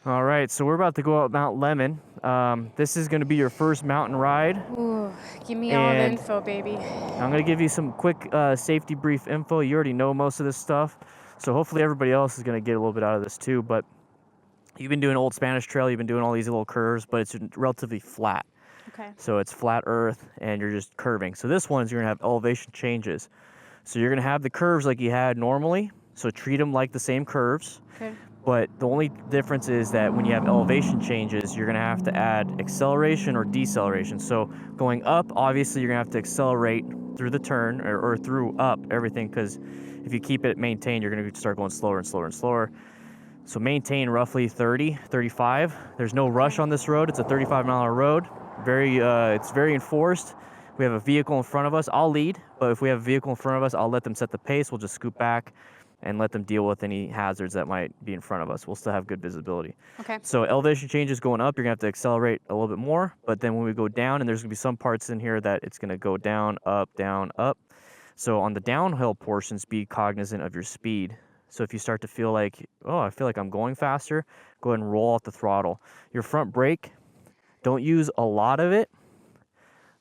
All right, so we're about to go up Mount Lemon. This is going to be your first mountain ride, Ooh, give me all the and info, baby. I'm going to give you some quick safety brief info. You already know most of this stuff, so hopefully everybody else is going to get a little bit out of this too. But you've been doing Old Spanish Trail, you've been doing all these little curves, but it's relatively flat. Okay. So it's flat earth, and you're just curving. So this one's you're going to have elevation changes. So you're going to have the curves like you had normally, so treat them like the same curves. Okay. But the only difference is that when you have elevation changes, you're going to have to add acceleration or deceleration. So going up, obviously, you're going to have to accelerate through the turn or through up everything, because if you keep it maintained, you're going to start going slower and slower and slower. So maintain roughly 30, 35. There's no rush on this road. It's a 35-mile-an-hour road. It's very enforced. We have a vehicle in front of us. I'll lead, but if we have a vehicle in front of us, I'll let them set the pace. We'll just scoot back and let them deal with any hazards that might be in front of us. We'll still have good visibility. Okay. So elevation changes going up, you're gonna have to accelerate a little bit more, but then when we go down, and there's gonna be some parts in here that it's gonna go down, up, down, up. So on the downhill portions, be cognizant of your speed. So if you start to feel like, oh, I feel like I'm going faster, go ahead and roll out the throttle. Your front brake, don't use a lot of it.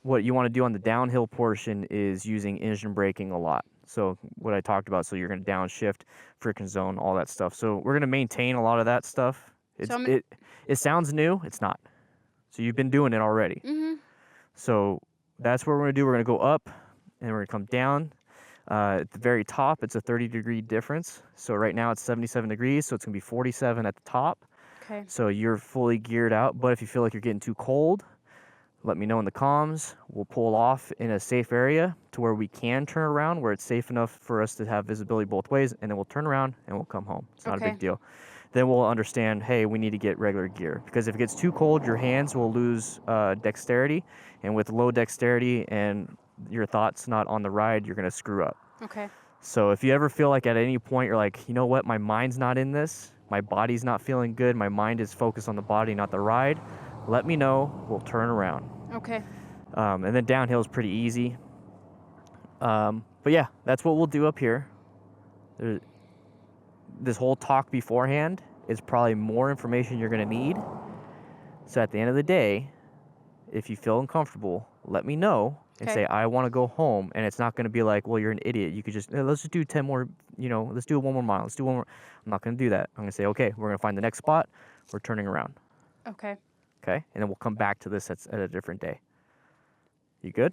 What you want to do on the downhill portion is using engine braking a lot. So what I talked about, so you're going to downshift, friction zone, all that stuff. So we're going to maintain a lot of that stuff. It sounds new. It's not. So you've been doing it already. Mm-hmm. So that's what we're going to do. We're going to go up, and we're going to come down. At the very top, it's a 30-degree difference. So right now it's 77 degrees, so it's going to be 47 at the top. Okay. So you're fully geared out. But if you feel like you're getting too cold, let me know in the comms. We'll pull off in a safe area to where we can turn around, where it's safe enough for us to have visibility both ways, and then we'll turn around and we'll come home. It's not a big deal. Then we'll understand, hey, we need to get regular gear, because if it gets too cold, your hands will lose dexterity, and with low dexterity and your thoughts not on the ride, you're going to screw up. Okay. So if you ever feel like at any point you're like, you know what, my mind's not in this, my body's not feeling good, my mind is focused on the body, not the ride, let me know. We'll turn around. Okay. And then downhill is pretty easy. But yeah, that's what we'll do up here. This whole talk beforehand is probably more information you're going to need. So at the end of the day, if you feel uncomfortable, let me know and say, I want to go home. And it's not going to be like, well, you're an idiot. You could just, let's just do 10 more, let's do 1 more mile. Let's do 1 more. I'm not going to do that. I'm going to say, okay, we're going to find the next spot. We're turning around. Okay. Okay, and then we'll come back to this at a different day. You good?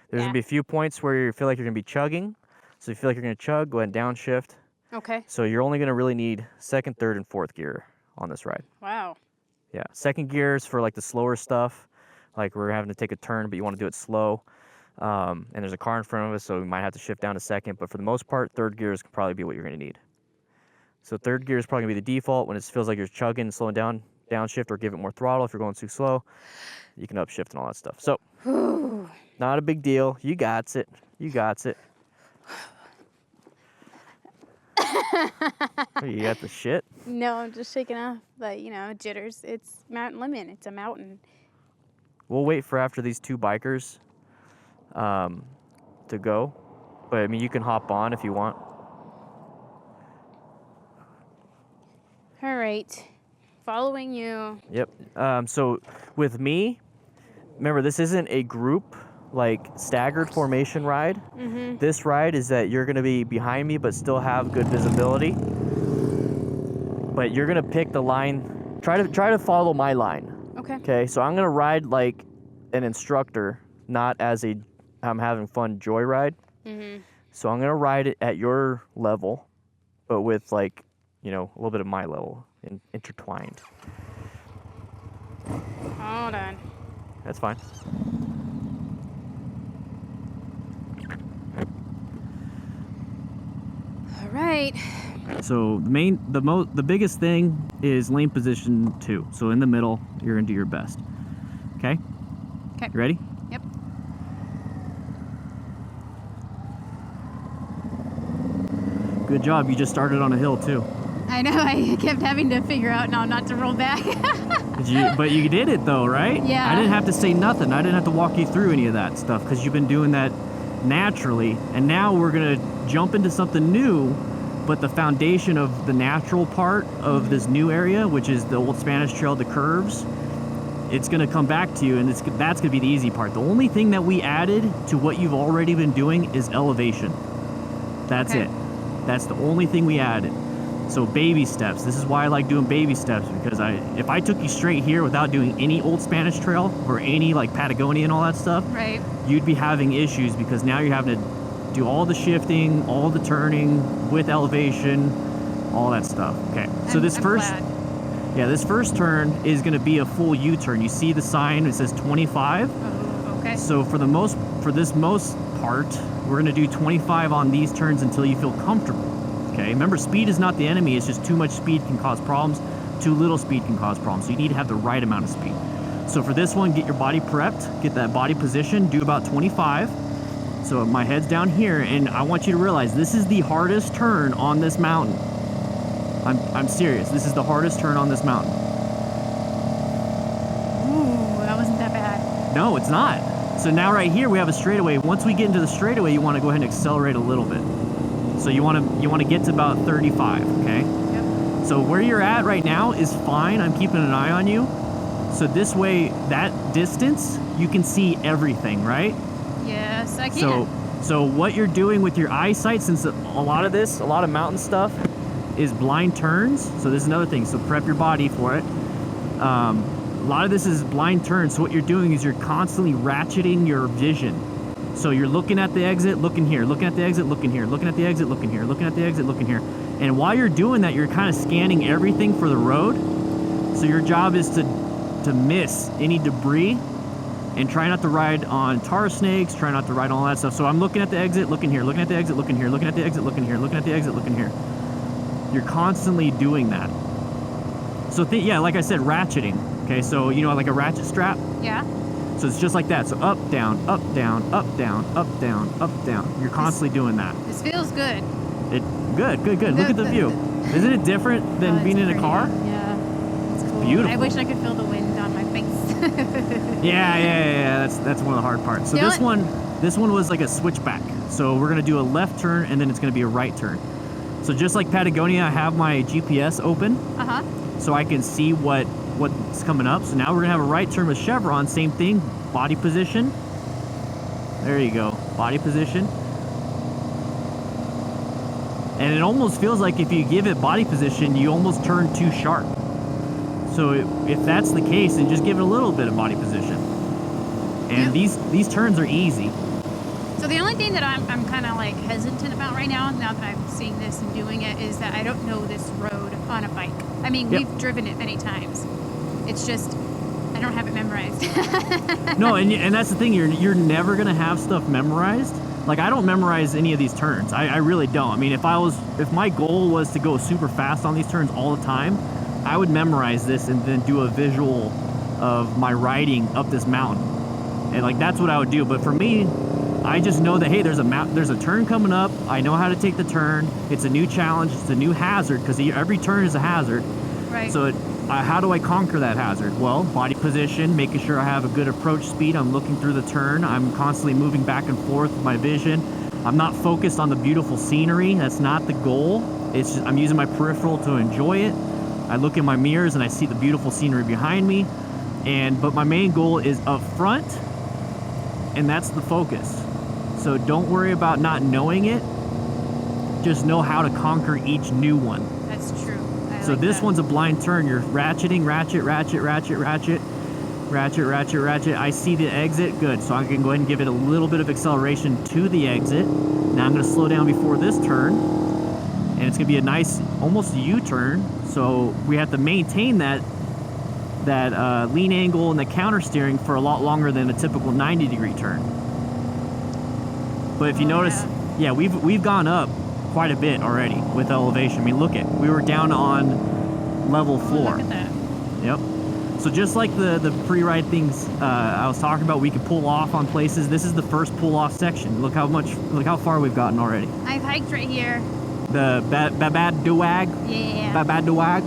There's going to be a few points where you feel like you're going to be chugging. So if you feel like you're going to chug, go ahead and downshift. Okay. So you're only going to really need second, third, and fourth gear on this ride. Wow. Yeah, second gear is for like the slower stuff. Like we're having to take a turn, but you want to do it slow. And there's a car in front of us, so we might have to shift down to second. But for the most part, third gears can probably be what you're going to need. So third gear is probably going to be the default when it feels like you're chugging and slowing down. Downshift or give it more throttle. If you're going too slow, you can upshift and all that stuff. So, not a big deal. You got it. You got it. You got the shit? No, I'm just shaking off the, jitters. It's Mount Lemon. It's a mountain. We'll wait for after these two bikers to go. But, I mean, you can hop on if you want. All right. Following you. Yep. So with me, remember, this isn't a group, like, staggered formation ride. Mm-hmm. This ride is that you're going to be behind me but still have good visibility. But you're going to pick the line. Try to follow my line. Okay. Okay, so I'm going to ride like an instructor, not as I'm having fun joyride. Mm-hmm. So I'm going to ride it at your level, but with, like, a little bit of my level intertwined. Hold on. That's fine. All right. So the biggest thing is lane position 2. So in the middle, you're gonna do your best. Okay? Okay. You ready? Yep. Good job. You just started on a hill too. I know. I kept having to figure out now not to roll back. But you did it though, right? Yeah. I didn't have to say nothing. I didn't have to walk you through any of that stuff because you've been doing that naturally. And now we're gonna jump into something new but the foundation of the natural part of this new area, which is the Old Spanish Trail, the curves, it's going to come back to you, and that's going to be the easy part. The only thing that we added to what you've already been doing is elevation. That's Okay. it. That's the only thing we added. So baby steps. This is why I like doing baby steps, because if I took you straight here without doing any Old Spanish Trail or any like Patagonia and all that stuff, Right. you'd be having issues, because now you're having to do all the shifting, all the turning with elevation, all that stuff. Okay. So this I'm first glad. Yeah, this first turn is going to be a full U-turn. You see the sign, it says 25. Oh, okay. So for this most part, we're going to do 25 on these turns until you feel comfortable. Okay? Remember, speed is not the enemy. It's just too much speed can cause problems. Too little speed can cause problems. So you need to have the right amount of speed. So for this one, get your body prepped, get that body position, do about 25. So my head's down here, and I want you to realize this is the hardest turn on this mountain. I'm serious. This is the hardest turn on this mountain. Ooh, that wasn't that bad. No, it's not. So now right here we have a straightaway. Once we get into the straightaway, you want to go ahead and accelerate a little bit. So you want to get to about 35, okay? Yep. So where you're at right now is fine. I'm keeping an eye on you. So this way, that distance, you can see everything, right? Yes, I can. So what you're doing with your eyesight, since a lot of mountain stuff is blind turns. So this is another thing. So prep your body for it. A lot of this is blind turns. So what you're doing is you're constantly ratcheting your vision. So you're looking at the exit, looking here, looking at the exit, looking here, looking at the exit, looking here, looking at the exit, looking here. And while you're doing that, you're kind of scanning everything for the road. So your job is to miss any debris and try not to ride on tar snakes, try not to ride on all that stuff. So I'm looking at the exit, looking here, looking at the exit, looking here, looking at the exit, looking here, looking at the exit, looking here. You're constantly doing that. So yeah, like I said, ratcheting. Okay, so you know, like a ratchet strap. Yeah. So it's just like that. So up, down, up, down, up, down, up, down, up, down. You're constantly doing that. This feels good. Good. Look at the view. Isn't it different than Oh, being it's in a pretty. car? Yeah. It's cool. beautiful. I wish I could feel the wind on my face. Yeah. That's one of the hard parts. So You know this one was like a switchback. So we're gonna do a left turn and then it's gonna be a right turn. So just like Patagonia, I have my GPS open Uh-huh. so I can see what's coming up. So now we're gonna have a right turn with Chevron. Same thing, body position. There you go, body position. And it almost feels like if you give it body position, you almost turn too sharp. So if that's the case, then just give it a little bit of body position. And Yeah. these turns are easy. So the only thing that I'm kind of like hesitant about right now that I'm seeing this and doing it, is that I don't know this road on a bike. I mean, Yep. we've driven it many times. It's just, I don't have it memorized. No, and that's the thing. You're never gonna have stuff memorized. Like, I don't memorize any of these turns. I really don't. I mean, if my goal was to go super fast on these turns all the time, I would memorize this and then do a visual of my riding up this mountain. And like, that's what I would do. But for me, I just know that, hey, there's a turn coming up. I know how to take the turn. It's a new challenge. It's a new hazard, because every turn is a hazard. Right. So how do I conquer that hazard? Well, body position, making sure I have a good approach speed. I'm looking through the turn. I'm constantly moving back and forth with my vision. I'm not focused on the beautiful scenery. That's not the goal. It's just, I'm using my peripheral to enjoy it. I look in my mirrors and I see the beautiful scenery behind me. But my main goal is up front, and that's the focus. So don't worry about not knowing it. Just know how to conquer each new one. That's true. So like this that. one's a blind turn. You're ratcheting, ratchet. I see the exit. Good. So I can go ahead and give it a little bit of acceleration to the exit. Now I'm going to slow down before this turn. And it's going to be a nice, almost a U-turn. So we have to maintain that lean angle and the counter steering for a lot longer than a typical 90-degree turn. But if you notice, yeah, we've gone up quite a bit already with elevation. I mean, we were down on level 4. Look at that. Yep. So just like the pre-ride things I was talking about, we could pull off on places. This is the first pull-off section. Look how far we've gotten already. I've hiked right here. The Babad Duwag. Yeah. Babad Duwag.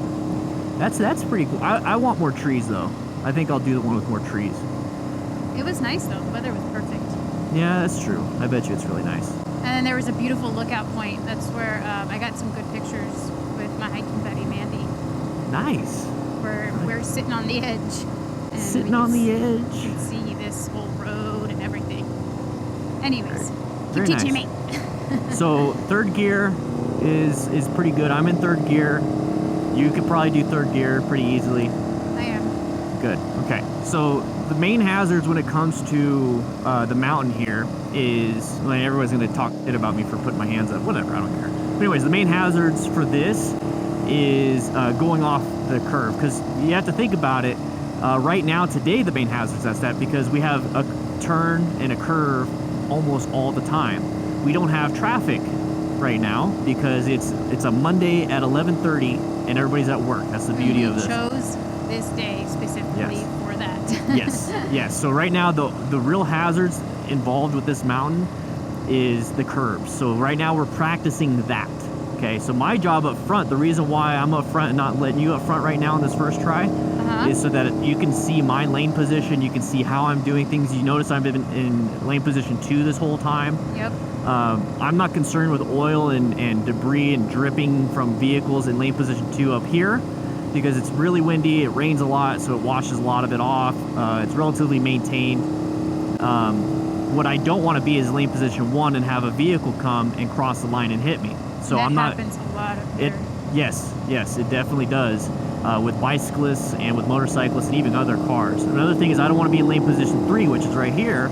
That's pretty cool. I want more trees though. I think I'll do the one with more trees. It was nice though. The weather was perfect. Yeah, that's true. I bet you it's really nice. then there was a beautiful lookout point. That's where I got some good pictures with my hiking buddy Mandy. Nice. We're sitting on the edge. And Sitting we on can the s- edge. You can see this whole road and everything. Anyways, keep Very teaching nice. me. So third gear is pretty good. I'm in third gear. You could probably do third gear pretty easily. I am. Good. Okay. So the main hazards when it comes to the mountain here is, like, everyone's going to talk shit about me for putting my hands up. Whatever. I don't care. But anyways, the main hazards for this is going off the curve, because you have to think about it. Right now, today, the main hazards, that's that, because we have a turn and a curve almost all the time. We don't have traffic right now because it's a Monday at 11:30 and everybody's at work. That's the beauty of We this. chose this day specifically Yes. for that. Yes. So right now, the real hazards involved with this mountain is the curves. So right now we're practicing that. Okay, so my job up front, the reason why I'm up front and not letting you up front right now on this first try, is so that you can see my lane position, you can see how I'm doing things. You notice I've been in lane position 2 this whole time. Yep. I'm not concerned with oil and debris and dripping from vehicles in lane position 2 up here, because it's really windy, it rains a lot, so it washes a lot of it off. It's relatively maintained. What I don't want to be is lane position 1 and have a vehicle come and cross the line and hit me. So that I'm not. happens a lot up It, here. yes, it definitely does. With bicyclists and with motorcyclists and even other cars. Another thing is I don't want to be in lane position 3, which is right here,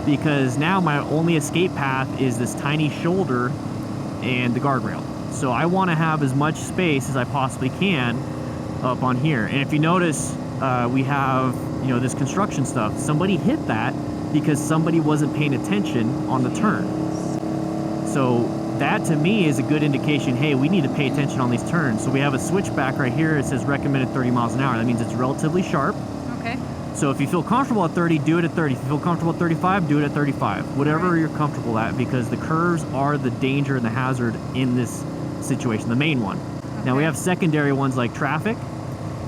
because now my only escape path is this tiny shoulder and the guardrail. So I want to have as much space as I possibly can up on here. And if you notice, we have, this construction stuff. Somebody hit that because somebody wasn't paying attention on the turn. So that to me is a good indication, hey, we need to pay attention on these turns. So we have a switchback right here. It says recommended 30 miles an hour. That means it's relatively sharp. Okay. So if you feel comfortable at 30, do it at 30. If you feel comfortable at 35, do it at 35. Whatever Right. you're comfortable at, because the curves are the danger and the hazard in this situation, the main one. Now we Okay. have secondary ones like traffic,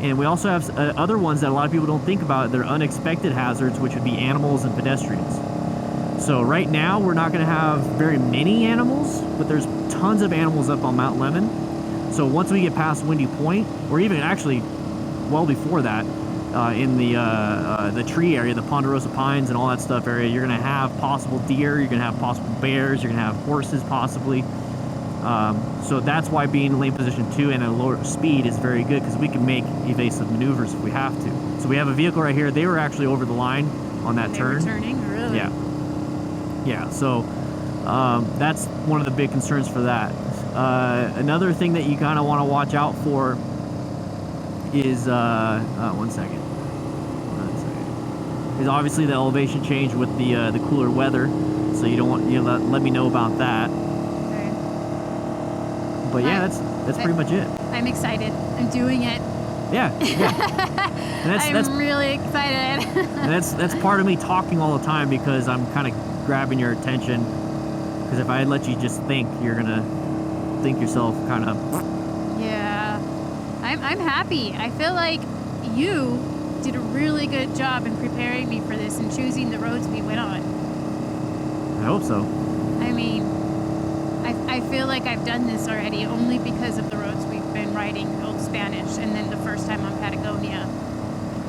and we also have other ones that a lot of people don't think about. They're unexpected hazards, which would be animals and pedestrians. So right now we're not going to have very many animals, but there's tons of animals up on Mount Lemmon. So once we get past Windy Point, or even actually well before that, in the tree area, the Ponderosa Pines and all that stuff area, you're going to have possible deer, you're going to have possible bears, you're going to have horses possibly. So that's why being in lane position 2 and at a lower speed is very good, because we can make evasive maneuvers if we have to. So we have a vehicle right here. They were actually over the line on that They turn. were turning, really? Yeah, so that's one of the big concerns for that. Another thing that you kind of want to watch out for is, one second, is obviously the elevation change with the cooler weather. So you don't want, let me know about that. Okay. But yeah, I- that's pretty much it. I'm excited. I'm doing it. Yeah. And that's I'm really excited. and that's part of me talking all the time, because I'm kind of grabbing your attention. Because if I let you just think, you're gonna think yourself kind of. Yeah. I'm happy. I feel like you did a really good job in preparing me for this and choosing the roads we went on. I hope so. I mean, I feel like I've done this already only because of the roads we've been riding, Old Spanish, and then the first time on Patagonia.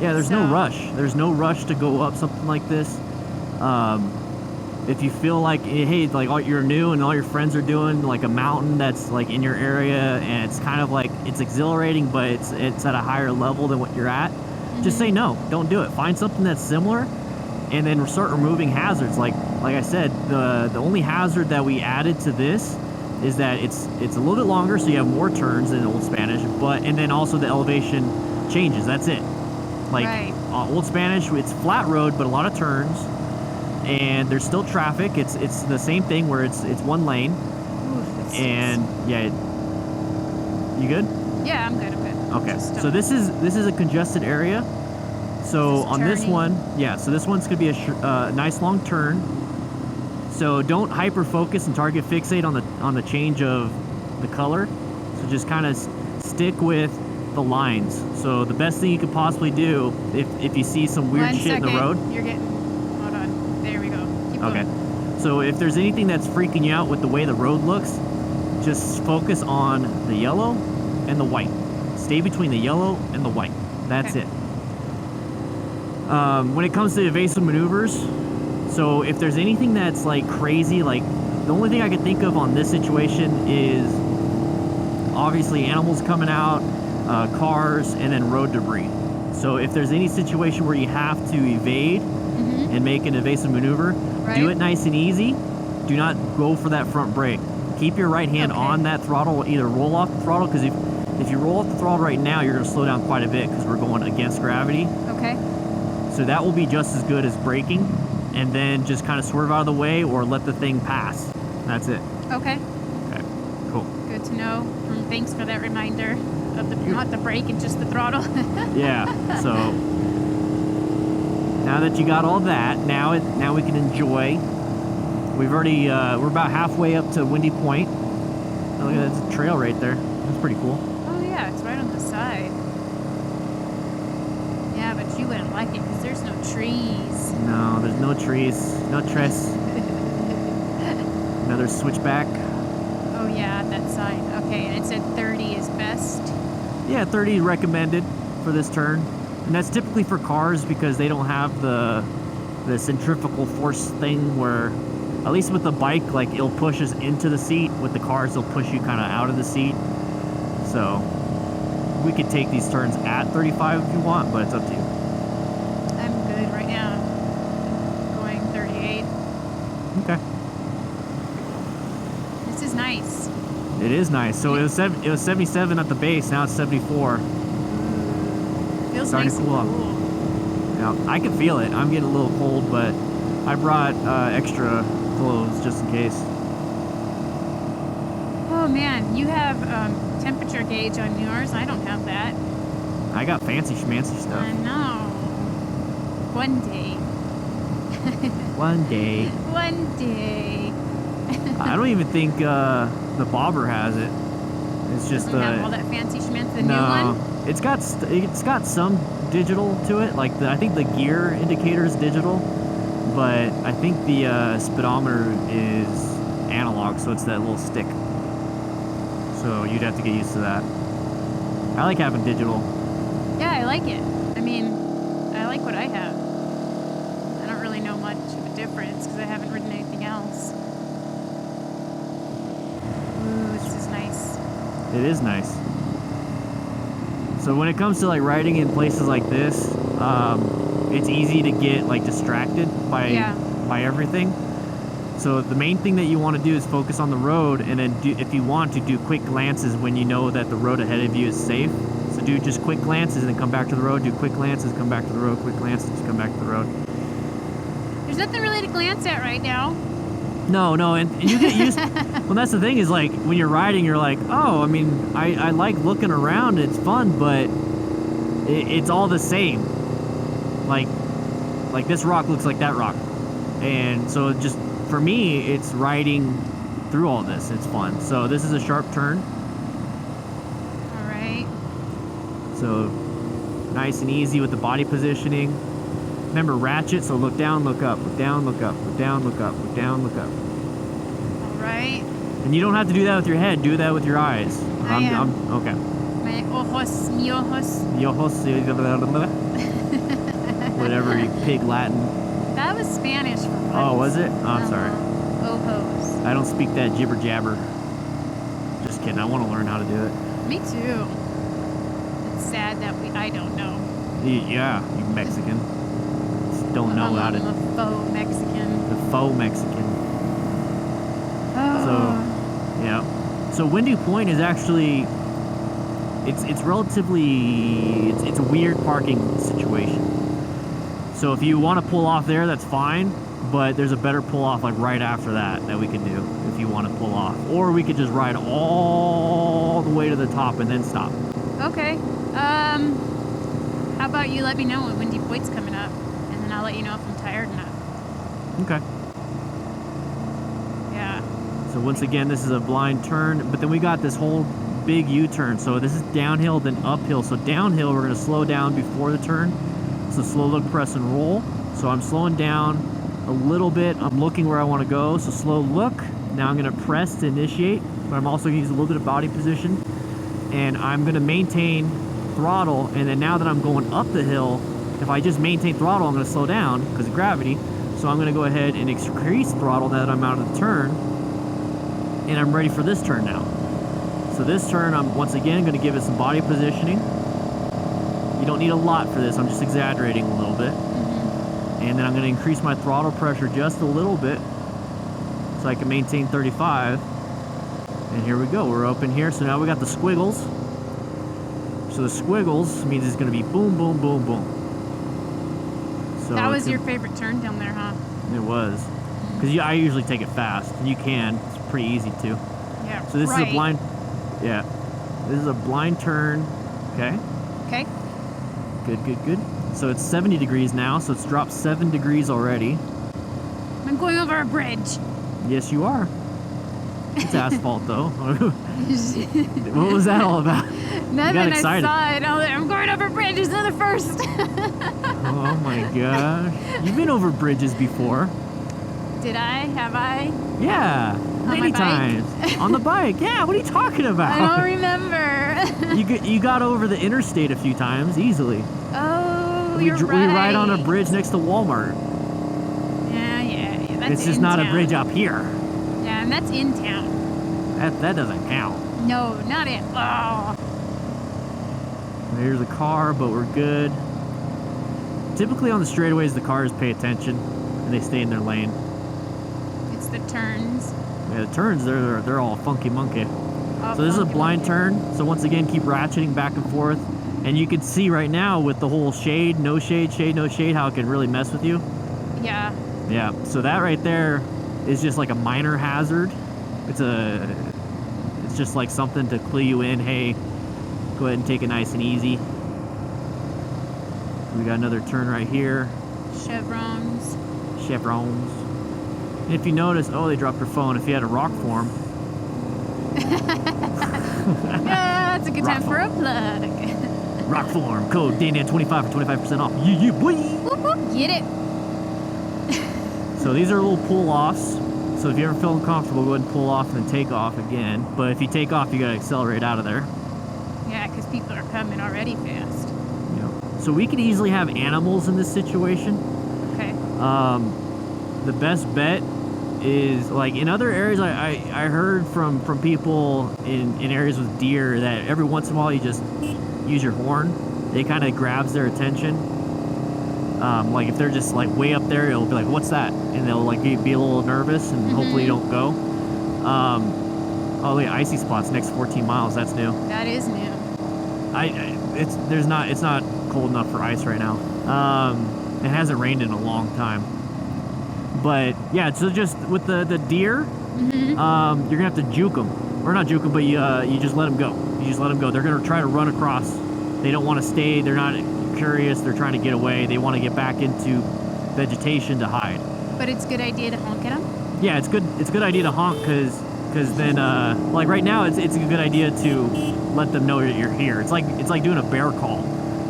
Yeah, there's no So- rush. There's no rush to go up something like this. If you feel like, hey, like you're new and all your friends are doing like a mountain that's like in your area, and it's kind of like it's exhilarating, but it's at a higher level than what you're at, just say no. Don't do it. Find something that's similar, and then start removing hazards. Like I said, the only hazard that we added to this is that it's a little bit longer, so you have more turns than Old Spanish, and then also the elevation changes. That's it. Like Right. Old Spanish, it's flat road, but a lot of turns, and there's still traffic. It's the same thing where it's one lane, Ooh, that stinks. and yeah. You good? Yeah, I'm good. Okay. Just So don't- this is a congested area. So This is on this turning. one, yeah. So this one's gonna be a nice long turn. So don't hyper focus and target fixate on the change of the color. So just kind of stick with the lines. So the best thing you could possibly do, if you see some weird One shit in the second. road. You're getting. Hold on. There we go. Keep Okay. going. So if there's anything that's freaking you out with the way the road looks, just focus on the yellow and the white. Stay between the yellow and the white. That's Okay. it. When it comes to evasive maneuvers, so if there's anything that's like crazy, like the only thing I can think of on this situation is obviously animals coming out, cars, and then road debris. So if there's any situation where you have to evade Mm-hmm. and make an evasive maneuver, Right. do it nice and easy. Do not go for that front brake. Keep your right hand Okay. on that throttle, either roll off the throttle, because if you roll off the throttle right now, you're going to slow down quite a bit because we're going against gravity. Okay. So that will be just as good as braking, and then just kind of swerve out of the way or let the thing pass. That's it. Okay. Okay, cool. Good to know. Thanks for that reminder of the not the brake and just the throttle. Yeah, so now that you got all that, now we can enjoy. We've already, we're about halfway up to Windy Point. Oh, look at that, it's a trail right there. That's pretty cool. Oh yeah, it's right on the side. Yeah, but you wouldn't like it because there's no trees. No, there's no trees, no trees. Another switchback. Oh yeah, that side. Okay, and it said 30 is best. Yeah, 30 is recommended for this turn. And that's typically for cars because they don't have the centrifugal force thing where, at least with the bike, like it'll push us into the seat. With the cars, they'll push you kind of out of the seat. So we could take these turns at 35 if you want, but it's up to you. I'm good right now. Going 38. Okay. This is nice. It is nice. So it was 77 at the base. Now it's 74. Feels Starting nice to cool off. and cool. Yeah, I can feel it. I'm getting a little cold, but I brought extra clothes just in case. Oh man, you have temperature gauge on yours. I don't have that. I got fancy schmancy I stuff. know. One day. One day. One day. I don't even think the bobber has it. It's just Doesn't have all that fancy schmancy. The new no. one. It's got some digital to it. Like I think the gear indicator is digital, but I think the speedometer is analog, so it's that little stick. So you'd have to get used to that. I like having digital. Yeah, I like it. I mean, I like what I have. I don't really know much of a difference because I haven't ridden anything else. Ooh, this is nice. It is nice. So when it comes to like riding in places like this, it's easy to get like distracted by everything. So the main thing that you want to do is focus on the road, and then if you want to do quick glances when you know that the road ahead of you is safe. So do just quick glances and then come back to the road. Do quick glances, come back to the road. Quick glances, come back to the road. There's nothing really to glance at right now. No, and you get used. Well, that's the thing is like when you're riding, you're like, oh, I mean, I like looking around. It's fun, but it's all the same. Like this rock looks like that rock, and so just for me, it's riding through all this. It's fun. So this is a sharp turn. All right. So nice and easy with the body positioning. Remember ratchet, so look down, look up, look down, look up, look down, look up, look down, look up. All right. And you don't have to do that with your head, do that with your eyes. I am. Okay. My ojos, mi ojos. Whatever, you pig Latin. That was Spanish for once. Oh, was it? Oh, I'm sorry. Ojos. I don't speak that jibber jabber. Just kidding, I want to learn how to do it. Me too. It's sad that I don't know. Yeah, you Mexican. Just don't know how to. I'm a faux Mexican. The faux Mexican. Oh. So, yeah. So Windy Point is actually, it's relatively, it's a weird parking situation. So if you want to pull off there, that's fine, but there's a better pull off like right after that we could do if you want to pull off. Or we could just ride all the way to the top and then stop. Okay. How about you let me know when Windy Point's coming up, and then I'll let you know if I'm tired enough. Okay. Yeah. So once again, this is a blind turn, but then we got this whole big U-turn. So this is downhill, then uphill. So downhill, we're going to slow down before the turn. So slow look, press, and roll. So I'm slowing down, a little bit. I'm looking where I want to go, so slow look. Now I'm going to press to initiate, but I'm also going to use a little bit of body position. And I'm going to maintain throttle, and then now that I'm going up the hill, if I just maintain throttle, I'm going to slow down because of gravity. So I'm going to go ahead and increase throttle now that I'm out of the turn, and I'm ready for this turn now. So this turn, I'm once again going to give it some body positioning. You don't need a lot for this. I'm just exaggerating a little bit. And then I'm going to increase my throttle pressure just a little bit so I can maintain 35. And here we go. We're up in here. So now we got the squiggles. So the squiggles means it's going to be boom, boom, boom, boom. So That was your favorite turn down there, huh? It was. Because I usually take it fast. You can. It's pretty easy to. Yeah. So this is a blind... Yeah. This is a blind turn. Okay. Okay. Good, good, good. So it's 70 degrees now, so it's dropped 7 degrees already. I'm going over a bridge. Yes, you are. It's asphalt, though. What was that all about? Nothing. I excited. saw it. I'm going over bridges. Another first. Oh my gosh. You've been over bridges before. Did I? Have I? Yeah. my Many bike? times. On the bike. Yeah, what are you talking about? I don't remember. You got over the interstate a few times, easily. Oh, we, you're we right. ride on a bridge next to Walmart. Yeah. That's It's just in not town. a bridge up here. Yeah, and that's in town. That doesn't count. No, not in. Oh. There's a car, but we're good. Typically on the straightaways, the cars pay attention and they stay in their lane. It's the turns. Yeah, the turns, they're all funky monkey. Oh, So this is a funky blind monkey. turn. So once again, keep ratcheting back and forth. And you can see right now with the whole shade, no shade, shade, no shade, how it can really mess with you. Yeah. Yeah, so that right there is just like a minor hazard. It's just like something to clue you in. Hey, go ahead and take it nice and easy. We got another turn right here. Chevrons. Chevrons. And if you notice, oh, they dropped their phone. If you had a rock form, Yeah, it's a good time Raffle. for a plug. rock form code DanDan25 for 25% off. Yeah, boy. Whoop, whoop, get it. So these are little pull offs. So if you ever feel uncomfortable, go ahead and pull off and then take off again. But if you take off, you gotta accelerate out of there. Yeah, because people are coming already fast. So we could easily have animals in this situation. Okay. The best bet is like in other areas. I heard from people in areas with deer that every once in a while you just use your horn. It kind of grabs their attention. Like if they're just like way up there, it'll be like, "What's that?" And they'll like be a little nervous, and hopefully you don't go. Oh, look at icy spots next 14 miles. That's new. That is new. It's not cold enough for ice right now. It hasn't rained in a long time. But yeah, so just with the deer, you're gonna have to juke them, or not juke them, but you just let them go. You just let them go. They're gonna try to run across. They don't want to stay. They're not curious. They're trying to get away. They want to get back into vegetation to hide. But it's a good idea to honk at them. Yeah, it's good. It's a good idea to honk because then like right now it's a good idea to let them know that you're here. It's like doing a bear call,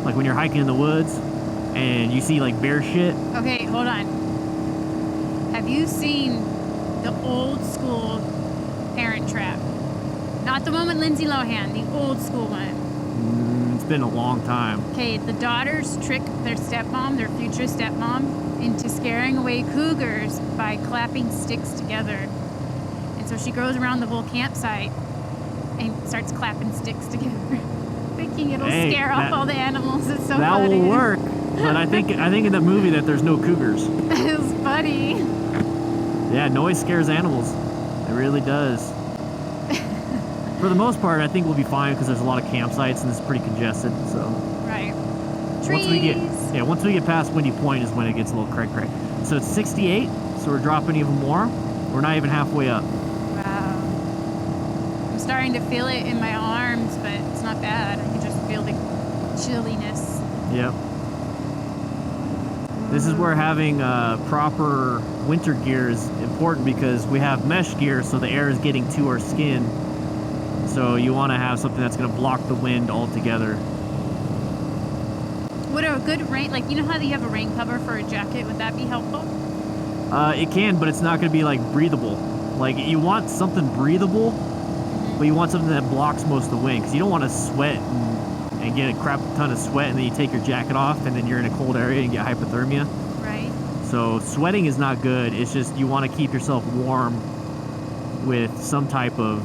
like when you're hiking in the woods and you see like bear shit. Okay, hold on. Have you seen the old school Parent Trap? Not the one with Lindsay Lohan, the old school one. It's been a long time. Okay, the daughters trick their stepmom, their future stepmom, into scaring away cougars by clapping sticks together. And so she goes around the whole campsite and starts clapping sticks together, thinking it'll Hey, scare off all the animals. It's so That funny. will work. But I think in the movie that there's no cougars. It's funny. Yeah, noise scares animals. It really does. For the most part, I think we'll be fine because there's a lot of campsites and it's pretty congested. So Right. Trees. once we get past Windy Point is when it gets a little cray. So it's 68. So we're dropping even more. We're not even halfway up. Wow. I'm starting to feel it in my arms, but it's not bad. I can just feel the chilliness. Yep. This is where having proper winter gear is important because we have mesh gear, so the air is getting to our skin. So you want to have something that's going to block the wind altogether. Would a good rain, like, you know how you have a rain cover for a jacket? Would that be helpful? It can, but it's not going to be like breathable. Like you want something breathable, but you want something that blocks most of the wind because you don't want to sweat and get a crap ton of sweat, and then you take your jacket off, and then you're in a cold area and get hypothermia. Right. So sweating is not good. It's just you want to keep yourself warm with some type of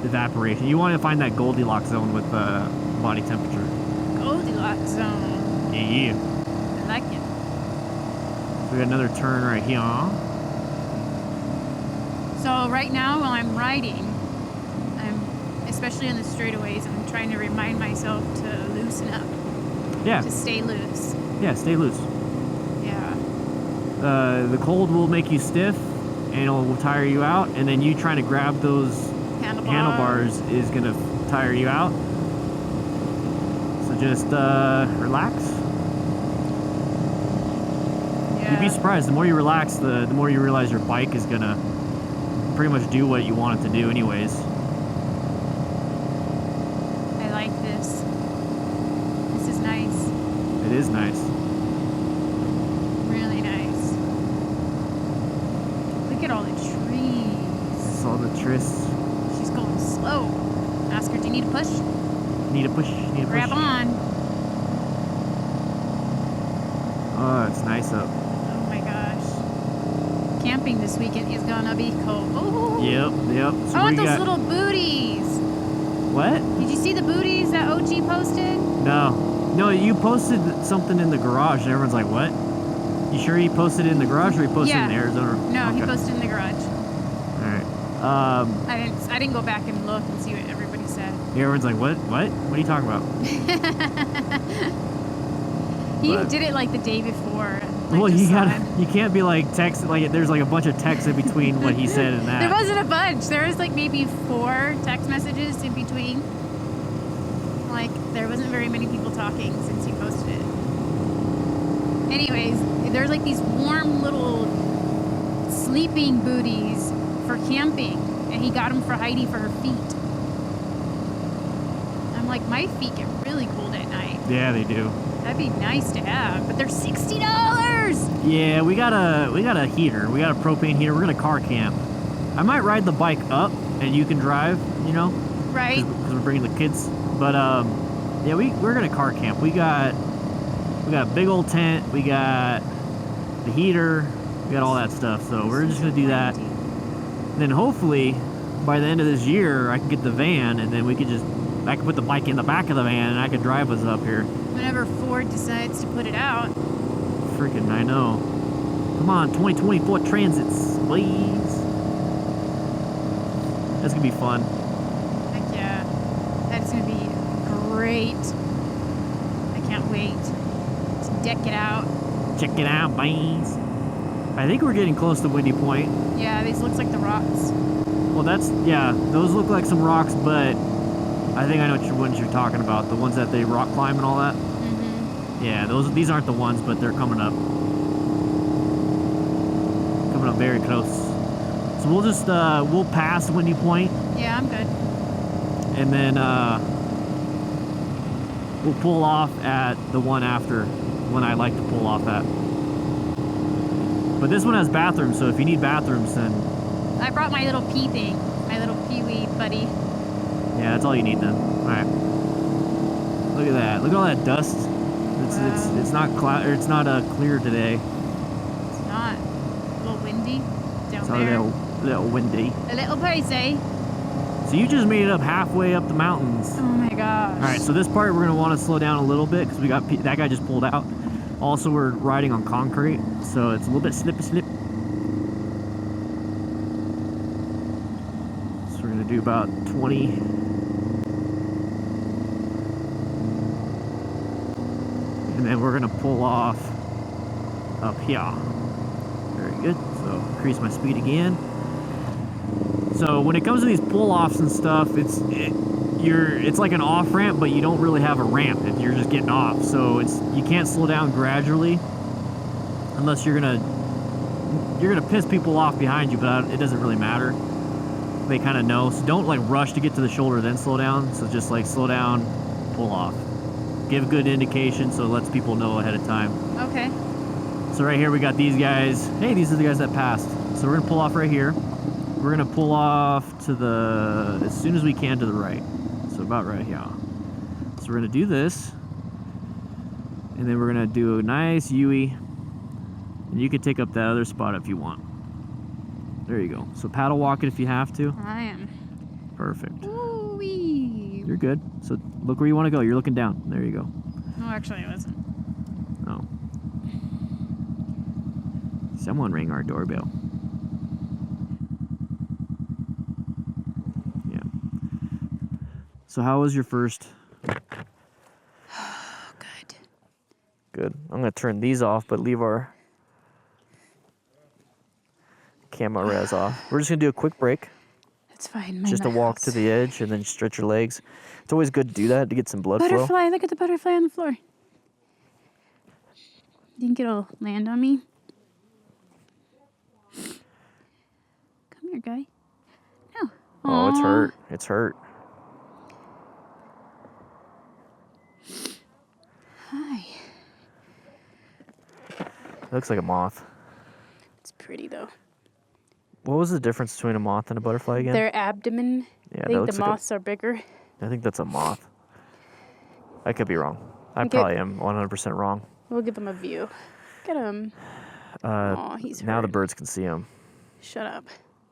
evaporation. You want to find that Goldilocks zone with body temperature. Goldilocks zone. Yeah. I like it. We got another turn right here. So right now while I'm riding, especially in the straightaways, I'm trying to remind myself to loosen up, Yeah. to stay loose. Yeah, stay loose. Yeah. The cold will make you stiff and it will tire you out, and then you trying to grab those handlebars is going to tire you out. So just relax. Yeah. You'd be surprised. The more you relax, the more you realize your bike is going to pretty much do what you want it to do anyways. I like this. This is nice. It is nice. Really nice. Look at all the trees. It's all the trysts. She's going slow. Ask her, do you need a push? Need a push. Need a Grab push. on. Oh, it's nice up. Oh my gosh. Camping this weekend is gonna be cold. Ooh. Yep. So I want we those got little booties. what? Did you see the booties that OG posted? No, you posted something in the garage, and everyone's like, "What? You sure he posted it in the garage, or he posted it in Yeah. Arizona?" No, he Okay. posted in the garage. All right. I didn't go back and look and see what everybody said. Everyone's like, "What? What? What are you talking about?" He But- did it like the day before. I Well, just you saw gotta, him. you can't be like text like there's like a bunch of text in between what he said and that. There wasn't a bunch. There was like maybe 4 text messages in between. Like there wasn't very many people talking since he posted it. Anyways, there's like these warm little sleeping booties for camping, and he got them for Heidi for her feet. I'm like, my feet get really cold at night. Yeah, they do. That'd be nice to have, but they're $60. Yeah, we got a heater. We got a propane heater. We're gonna car camp. I might ride the bike up, and you can drive. You know, Right? because we're bringing the kids. But yeah, we're gonna car camp. We got a big old tent. We got the heater. We got all that stuff. So we're just gonna do that. Then hopefully by the end of this year, I can get the van, and then I can put the bike in the back of the van, and I can drive us up here. Whenever Ford decides to put it out. Freaking, I know. Come on, 2024 Transits, please. That's gonna be fun. Heck yeah. That's gonna be great. I can't wait to deck it out. Check it out, boys. I think we're getting close to Windy Point. Yeah, these looks like the rocks. Well, those look like some rocks, but I think I know which ones you're talking about. The ones that they rock climb and all that. Mm-hmm. Yeah, these aren't the ones, but they're coming up. Coming up very close. So we'll just, we'll pass Windy Point, Yeah, I'm good. and then, we'll pull off at the one after, one I like to pull off at. But this one has bathrooms, so if you need bathrooms, then I brought my little pee thing. My little pee-wee buddy. yeah, that's all you need then. All right. Look at that. Look at all that dust. Wow. It's not it's not clear today. It's not. A little windy down It's a there. little windy. A little crazy. So you just made it up halfway up the mountains. Oh my gosh. All right, so this part we're gonna want to slow down a little bit because we got that guy just pulled out. Also, we're riding on concrete, so it's a little bit slip. So we're gonna do about 20. And then we're gonna pull off up here. Very good. So increase my speed again. So when it comes to these pull-offs and stuff, it's like an off-ramp, but you don't really have a ramp if you're just getting off. So you can't slow down gradually unless you're gonna piss people off behind you, but it doesn't really matter. They kind of know. So don't like rush to get to the shoulder then slow down. So just like slow down, pull off. Give good indication so it lets people know ahead of time. Okay. So right here we got these guys. Hey, these are the guys that passed. So we're gonna pull off right here. We're gonna pull off to the, as soon as we can, to the right. So about right here. So we're gonna do this. And then we're gonna do a nice U-ey. And you can take up that other spot if you want. There you go. So paddle walk it if you have to. I am. Perfect. Ooh-wee. You're good. So look where you want to go. You're looking down. There you go. No, actually, I wasn't. Oh. Someone rang our doorbell. Yeah. So how was your first? Oh, good. Good. I'm going to turn these off, but leave our camera res off. We're just going to do a quick break. It's fine. My Just to walk to mouth's- the edge and then stretch your legs. It's always good to do that to get some blood flow. Butterfly. Look at the butterfly on the floor. Think it'll land on me? Come here, guy. No. Oh, it's Aw. hurt. It's hurt. Hi. It looks like a moth. It's pretty though. What was the difference between a moth and a butterfly again? Their abdomen. Yeah, I that think looks the like a- moths are bigger. I think that's a moth. I could be wrong. I Okay. probably am 100% wrong. We'll give them a view. Get him. Aw, he's Now the hurt. birds can see him. Shut up.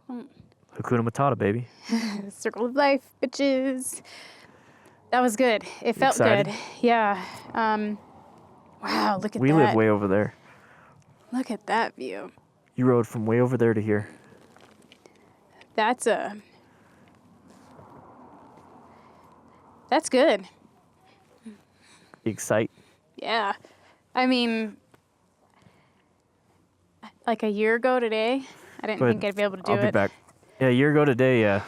Hakuna Matata, baby. Circle of life, bitches. That was good. It felt excited? good. Yeah. Wow, look at We that. live way over there. Look at that view. You rode from way over there to here. That's good. Excite. Yeah. I mean, like a year ago today, I didn't Go think ahead. I'd be able to do I'll it. be back. Yeah, a year ago today, yeah.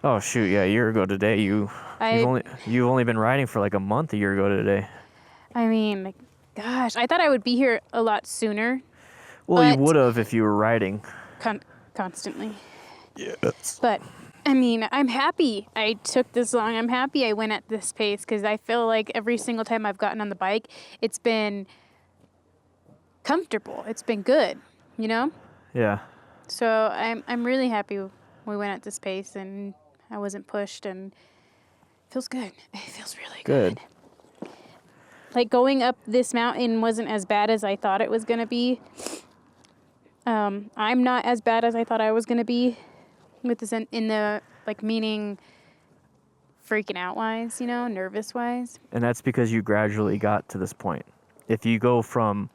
Oh shoot, yeah, a year ago today. You've only been riding for like a month a year ago today. I mean, gosh, I thought I would be here a lot sooner, Well, you But- would have if you were riding. constantly. Yes. But I mean, I'm happy I took this long. I'm happy I went at this pace because I feel like every single time I've gotten on the bike, it's been comfortable. It's been good, you know? Yeah. So I'm really happy we went at this pace and I wasn't pushed and it feels good. It feels really good. Like going up this mountain wasn't as bad as I thought it was gonna be. I'm not as bad as I thought I was gonna be with this in the like meaning freaking out wise, you know, nervous wise. And that's because you gradually got to this point. If you go from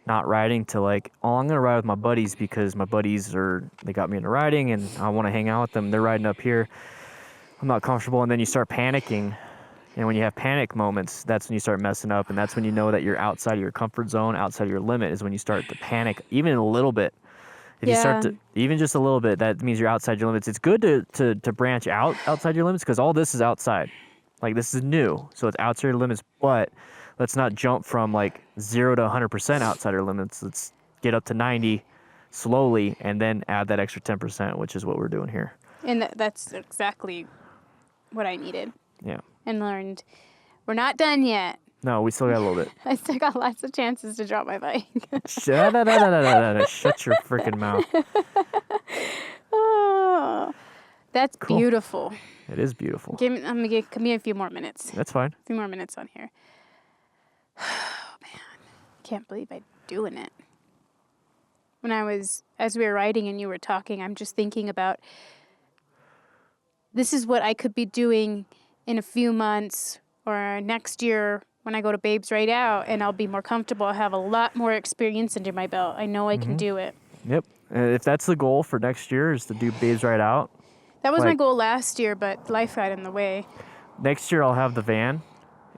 not riding to like, oh, I'm gonna ride with my buddies because my buddies they got me into riding and I want to hang out with them. They're riding up here. I'm not comfortable, and then you start panicking. And when you have panic moments, that's when you start messing up, and that's when you know that you're outside of your comfort zone, outside of your limit, is when you start to panic, even a little bit. If you start Yeah. to, even just a little bit, that means you're outside your limits. It's good to branch out outside your limits because all this is outside. Like, this is new, so it's outside your limits, but let's not jump from like 0 to 100% outside our limits. Let's get up to 90 slowly and then add that extra 10%, which is what we're doing here. And that's exactly what I needed Yeah. and learned. We're not done yet. No, we still got a little bit. I still got lots of chances to drop my bike. Shut your freaking mouth. Oh, that's Cool. beautiful. It is beautiful. Give me a few more minutes. That's fine. A few more minutes on here. Oh man, can't believe I'm doing it. As we were riding and you were talking, I'm just thinking about this is what I could be doing in a few months or next year when I go to Babes Right Out, and I'll be more comfortable. I'll have a lot more experience under my belt. I know I can do it. Yep. If that's the goal for next year, is to do Babes Right Out. That was my Like- goal last year, but life got in the way. Next year, I'll have the van,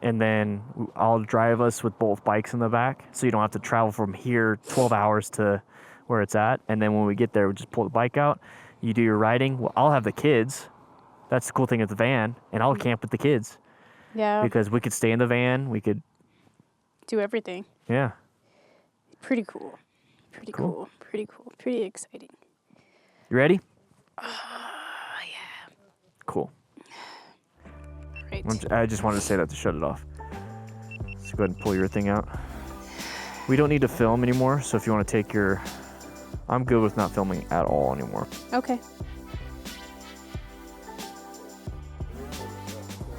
and then I'll drive us with both bikes in the back, so you don't have to travel from here 12 hours to where it's at. And then when we get there, we just pull the bike out. You do your riding. Well, I'll have the kids. That's the cool thing of the van, and I'll camp with the kids Yeah, because we could stay in the van. We could, do everything. yeah. Pretty cool. Pretty Cool. cool. Pretty cool. Pretty exciting. You ready? Yeah. Cool. Right. I just wanted to say that to shut it off. So go ahead and pull your thing out. We don't need to film anymore, so if you want to take your... I'm good with not filming at all anymore. Okay.